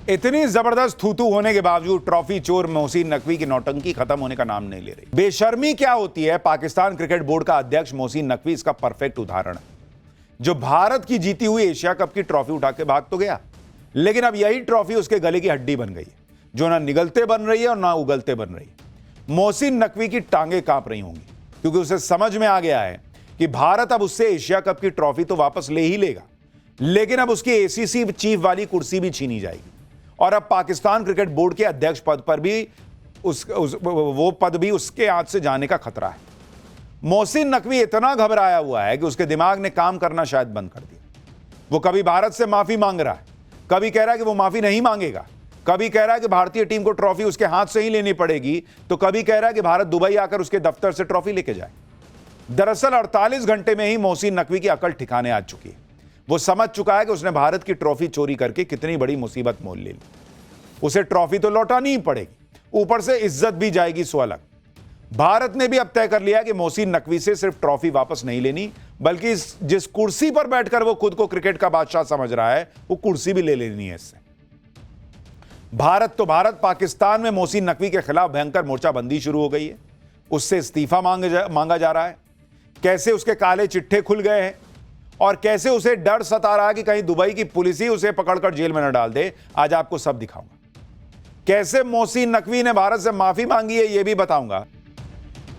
इतनी जबरदस्त थूथू होने के बावजूद ट्रॉफी चोर मोहसिन नकवी की नौटंकी खत्म होने का नाम नहीं ले रही। बेशर्मी क्या होती है, पाकिस्तान क्रिकेट बोर्ड का अध्यक्ष मोहसिन नकवी इसका परफेक्ट उदाहरण है, जो भारत की जीती हुई एशिया कप की ट्रॉफी उठा के भाग तो गया, लेकिन अब यही ट्रॉफी उसके गले की हड्डी बन गई है, जो ना निगलते बन रही है और ना उगलते बन रही है। मोहसिन नकवी की टांगें कांप रही होंगी, क्योंकि उसे समझ में आ गया है कि भारत अब उससे एशिया कप की ट्रॉफी तो वापस ले ही लेगा, लेकिन अब उसकी एसीसी चीफ वाली कुर्सी भी छीनी जाएगी और अब पाकिस्तान क्रिकेट बोर्ड के अध्यक्ष पद पर भी वो पद भी उसके हाथ से जाने का खतरा है। मोहसिन नकवी इतना घबराया हुआ है कि उसके दिमाग ने काम करना शायद बंद कर दिया। वो कभी भारत से माफी मांग रहा है, कभी कह रहा है कि वो माफी नहीं मांगेगा, कभी कह रहा है कि भारतीय टीम को ट्रॉफी उसके हाथ से ही लेनी पड़ेगी, तो कभी कह रहा है कि भारत दुबई आकर उसके दफ्तर से ट्रॉफी लेके जाए। दरअसल 48 घंटे में ही मोहसिन नकवी की अकल ठिकाने आ चुकी है। वो समझ चुका है कि उसने भारत की ट्रॉफी चोरी करके कितनी बड़ी मुसीबत मोल ले ली। उसे ट्रॉफी तो लौटानी ही पड़ेगी, ऊपर से इज्जत भी जाएगी सो अलग। भारत ने भी अब तय कर लिया कि मोहसिन नकवी से सिर्फ ट्रॉफी वापस नहीं लेनी, बल्कि जिस कुर्सी पर बैठकर वो खुद को क्रिकेट का बादशाह समझ रहा है, वो कुर्सी भी ले लेनी है इससे। भारत तो भारत, पाकिस्तान में मोहसिन नकवी के खिलाफ भयंकर मोर्चाबंदी शुरू हो गई है। उससे इस्तीफा मांगा जा रहा है। कैसे उसके काले चिट्ठे खुल गए हैं और कैसे उसे डर सता रहा है कि कहीं दुबई की पुलिस ही उसे पकड़कर जेल में न डाल दे, आज आपको सब दिखाऊंगा। कैसे मोहसिन नकवी ने भारत से माफी मांगी है, यह भी बताऊंगा।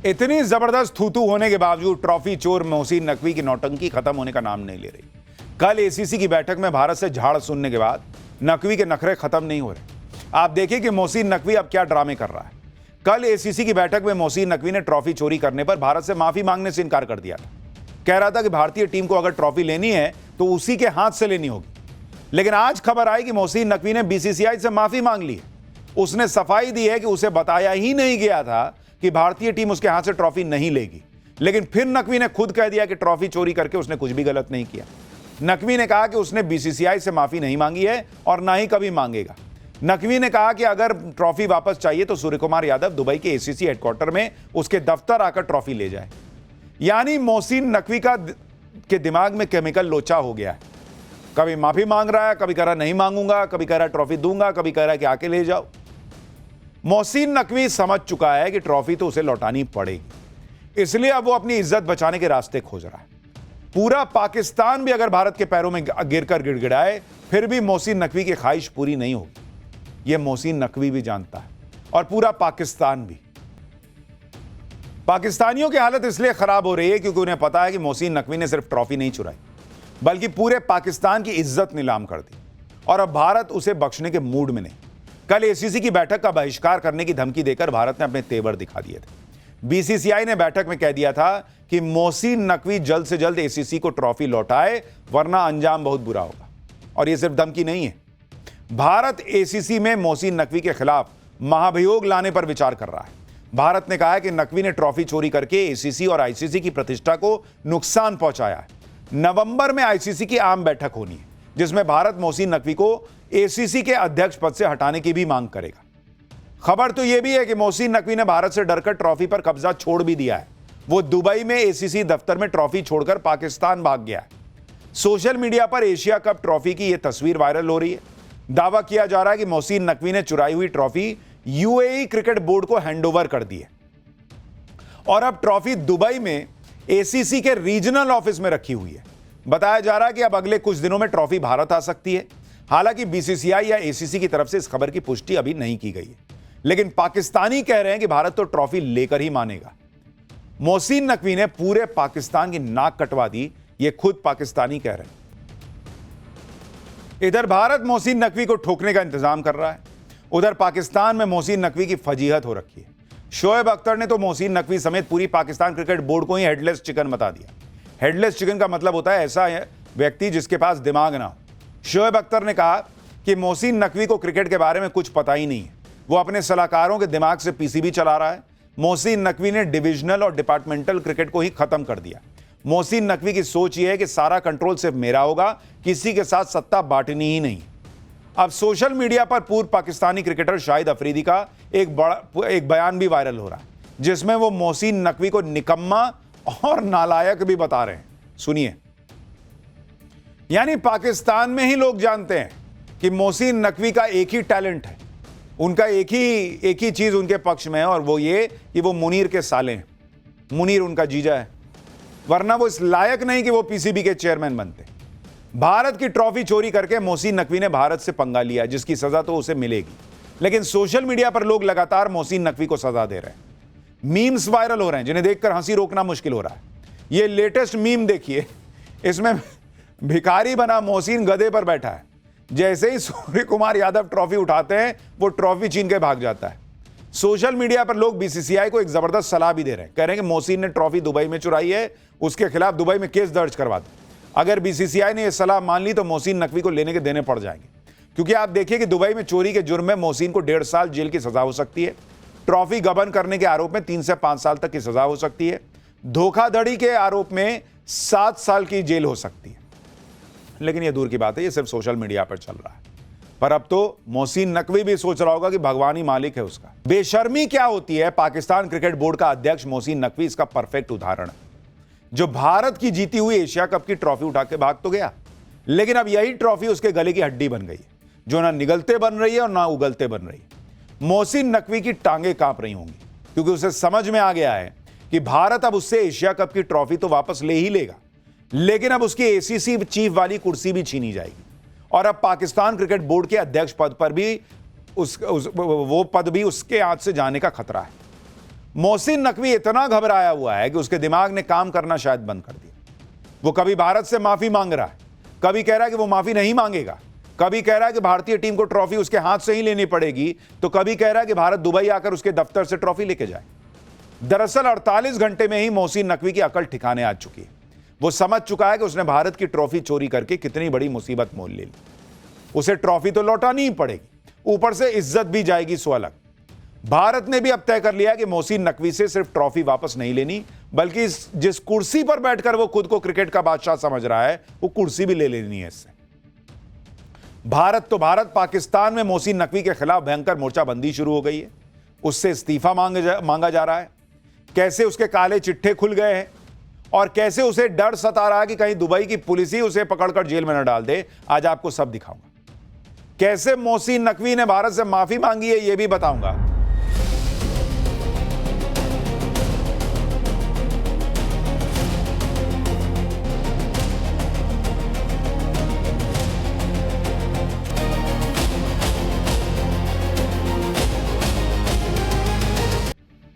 इतनी जबरदस्त थूथू होने के बावजूद ट्रॉफी चोर मोहसिन नकवी की नौटंकी खत्म होने का नाम नहीं ले रही। कल एसीसी की बैठक में भारत से झाड़ सुनने के बाद नकवी के नखरे खत्म नहीं हो रहे। आप देखिए कि मोहसिन नकवी अब क्या ड्रामे कर रहा है। कल एसीसी की बैठक में मोहसिन नकवी ने ट्रॉफी चोरी करने पर भारत से माफी मांगने से इनकार कर दिया था। कह रहा था कि भारतीय टीम को अगर ट्रॉफी लेनी है तो उसी के हाथ से लेनी होगी। लेकिन आज खबर आई कि मोहसिन नकवी ने बीसीसीआई से माफी मांग ली है। उसने सफाई दी है कि उसे बताया ही नहीं गया था कि भारतीय टीम उसके हाथ से ट्रॉफी नहीं लेगी। लेकिन फिर नकवी ने खुद कह दिया कि ट्रॉफी चोरी करके उसने कुछ भी गलत नहीं किया। नकवी ने कहा कि उसने बीसीसीआई से माफी नहीं मांगी है और ना ही कभी मांगेगा। नकवी ने कहा कि अगर ट्रॉफी वापस चाहिए तो सूर्य कुमार यादव दुबई के एसीसी हेडक्वार्टर में उसके दफ्तर आकर ट्रॉफी ले जाए। यानी मोहसिन नकवी के दिमाग में केमिकल लोचा हो गया है। कभी माफी मांग रहा है, कभी कह रहा नहीं मांगूंगा, कभी कह रहा ट्रॉफी दूंगा, कभी कह रहा कि आके ले जाओ। मोहसिन नकवी समझ चुका है कि ट्रॉफी तो उसे लौटानी पड़ेगी, इसलिए अब वो अपनी इज्जत बचाने के रास्ते खोज रहा है। पूरा पाकिस्तान भी अगर भारत के पैरों में गिरकर गिड़गिड़ाए, फिर भी मोहसिन नकवी की ख्वाहिश पूरी नहीं होगी। यह मोहसिन नकवी भी जानता है और पूरा पाकिस्तान भी। पाकिस्तानियों की हालत इसलिए खराब हो रही है क्योंकि उन्हें पता है कि मोहसिन नकवी ने सिर्फ ट्रॉफी नहीं चुराई, बल्कि पूरे पाकिस्तान की इज्जत नीलाम कर दी और अब भारत उसे बख्शने के मूड में नहीं। कल एसीसी की बैठक का बहिष्कार करने की धमकी देकर भारत ने अपने तेवर दिखा दिए थे। बीसीसीआई ने बैठक में कह दिया था कि मोहसिन नकवी जल्द से जल्द एसीसी को ट्रॉफी लौटाए, वरना अंजाम बहुत बुरा होगा। और यह सिर्फ धमकी नहीं है, भारत एसीसी में मोहसिन नकवी के खिलाफ महाभियोग लाने पर विचार कर रहा है। भारत ने कहा है कि नकवी ने ट्रॉफी चोरी करके एसीसी और आईसीसी की प्रतिष्ठा को नुकसान पहुंचाया है। नवंबर में आईसीसी की आम बैठक होनी है, जिसमें भारत मोहसिन नकवी को एसीसी के अध्यक्ष पद से हटाने की भी मांग करेगा। खबर तो यह भी है कि मोहसिन नकवी ने भारत से डरकर ट्रॉफी पर कब्जा छोड़ भी दिया है। वो दुबई में एसीसी दफ्तर में ट्रॉफी छोड़कर पाकिस्तान भाग गया है। सोशल मीडिया पर एशिया कप ट्रॉफी की यह तस्वीर वायरल हो रही है। दावा किया जा रहा है कि मोहसिन नकवी ने चुराई हुई ट्रॉफी यूएई क्रिकेट बोर्ड को हैंडओवर कर दी है और अब ट्रॉफी दुबई में एसीसी के रीजनल ऑफिस में रखी हुई है। बताया जा रहा है कि अब अगले कुछ दिनों में ट्रॉफी भारत आ सकती है। हालांकि बीसीसीआई या एसीसी की तरफ से इस खबर की पुष्टि अभी नहीं की गई है, लेकिन पाकिस्तानी कह रहे हैं कि भारत तो ट्रॉफी लेकर ही मानेगा। मोहसिन नकवी ने पूरे पाकिस्तान की नाक कटवा दी, ये खुद पाकिस्तानी कह रहे हैं। इधर भारत मोहसिन नकवी को ठोकने का इंतजाम कर रहा है, उधर पाकिस्तान में मोहसिन नकवी की फजीहत हो रखी है। शोएब अख्तर ने तो मोहसिन नकवी समेत पूरी पाकिस्तान क्रिकेट बोर्ड को ही हेडलेस चिकन बता दिया। हेडलेस चिकन का मतलब होता है ऐसा व्यक्ति जिसके पास दिमाग ना हो। शोएब अख्तर ने कहा कि मोहसिन नकवी को क्रिकेट के बारे में कुछ पता ही नहीं है, वो अपने सलाहकारों के दिमाग से पीसीबी चला रहा है। मोहसिन नकवी ने डिविजनल और डिपार्टमेंटल क्रिकेट को ही खत्म कर दिया। मोहसिन नकवी की सोच यह है कि सारा कंट्रोल सिर्फ मेरा होगा, किसी के साथ सत्ता बांटनी ही नहीं। अब सोशल मीडिया पर पूर्व पाकिस्तानी क्रिकेटर शाहिद अफरीदी का एक बयान भी वायरल हो रहा है, जिसमें वो मोहसिन नकवी को निकम्मा और नालायक भी बता रहे हैं। सुनिए। यानी पाकिस्तान में ही लोग जानते हैं कि मोहसिन नकवी का एक ही टैलेंट है, उनका एक ही चीज उनके पक्ष में है, और वो ये कि वो मुनीर के साले हैं। मुनीर उनका जीजा है, वरना वो इस लायक नहीं कि वो पीसीबी के चेयरमैन बनते। भारत की ट्रॉफी चोरी करके मोहसिन नकवी ने भारत से पंगा लिया, जिसकी सजा तो उसे मिलेगी, लेकिन सोशल मीडिया पर लोग लगातार मोहसिन नकवी को सजा दे रहे हैं। मीम्स वायरल हो रहे हैं जिन्हें देखकर हंसी रोकना मुश्किल हो रहा है। ये लेटेस्ट मीम देखिए, इसमें भिखारी बना मोहसिन गधे पर बैठा है। जैसे ही सूर्य कुमार यादव ट्रॉफी उठाते हैं, वो ट्रॉफी छीन के भाग जाता है। सोशल मीडिया पर लोग बीसीसीआई को एक जबरदस्त सलाह भी दे रहे हैं, कह रहे हैं कि मोहसिन ने ट्रॉफी दुबई में चुराई है, उसके खिलाफ दुबई में केस दर्ज करवा दो। अगर बीसीसीआई ने यह सलाह मान ली तो मोहसिन नकवी को लेने के देने पड़ जाएंगे, क्योंकि आप देखिए कि दुबई में चोरी के जुर्म में मोहसिन को 1.5 साल जेल की सजा हो सकती है। ट्रॉफी गबन करने के आरोप में 3 से 5 साल तक की सजा हो सकती है। धोखाधड़ी के आरोप में 7 साल की जेल हो सकती है। लेकिन यह दूर की बात है, यह सिर्फ सोशल मीडिया पर चल रहा है। पर अब तो मोहसिन नकवी भी सोच रहा होगा कि भगवान ही मालिक है उसका। बेशर्मी क्या होती है, पाकिस्तान क्रिकेट बोर्ड का अध्यक्ष मोहसिन नकवी इसका परफेक्ट उदाहरण है, जो भारत की जीती हुई एशिया कप की ट्रॉफी उठा के भाग तो गया, लेकिन अब यही ट्रॉफी उसके गले की हड्डी बन गई है, जो ना निगलते बन रही है और ना उगलते बन रही है। मोहसिन नकवी की टांगें कांप रही होंगी, क्योंकि उसे समझ में आ गया है कि भारत अब उससे एशिया कप की ट्रॉफी तो वापस ले ही लेगा, लेकिन अब उसकी एसीसी चीफ वाली कुर्सी भी छीनी जाएगी, और अब पाकिस्तान क्रिकेट बोर्ड के अध्यक्ष पद पर भी वो पद भी उसके हाथ से जाने का खतरा है। मोहसिन नकवी इतना घबराया हुआ है कि उसके दिमाग ने काम करना शायद बंद कर दिया। वो कभी भारत से माफी मांग रहा है, कभी कह रहा है कि वो माफी नहीं मांगेगा, कभी कह रहा है कि भारतीय टीम को ट्रॉफी उसके हाथ से ही लेनी पड़ेगी, तो कभी कह रहा है कि भारत दुबई आकर उसके दफ्तर से ट्रॉफी लेके जाए। दरअसल 48 घंटे में ही मोहसिन नकवी की अकल ठिकाने आ चुकी है। वो समझ चुका है कि उसने भारत की ट्रॉफी चोरी करके कितनी बड़ी मुसीबत मोल ले ली। उसे ट्रॉफी तो लौटानी ही पड़ेगी, ऊपर से इज्जत भी जाएगी सो अलग। भारत ने भी अब तय कर लिया कि मोहसिन नकवी से सिर्फ ट्रॉफी वापस नहीं लेनी, बल्कि जिस कुर्सी पर बैठकर वो खुद को क्रिकेट का बादशाह समझ रहा है, वो कुर्सी भी ले लेनी है इससे। भारत तो भारत, पाकिस्तान में मोहसिन नकवी के खिलाफ भयंकर मोर्चाबंदी शुरू हो गई है। उससे इस्तीफा मांगा जा रहा है। कैसे उसके काले चिट्ठे खुल गए हैं, और कैसे उसे डर सता रहा है कि कहीं दुबई की पुलिस ही उसे पकड़कर जेल में न डाल दे, आज आपको सब दिखाऊंगा। कैसे मोहसिन नकवी ने भारत से माफी मांगी है, यह भी बताऊंगा।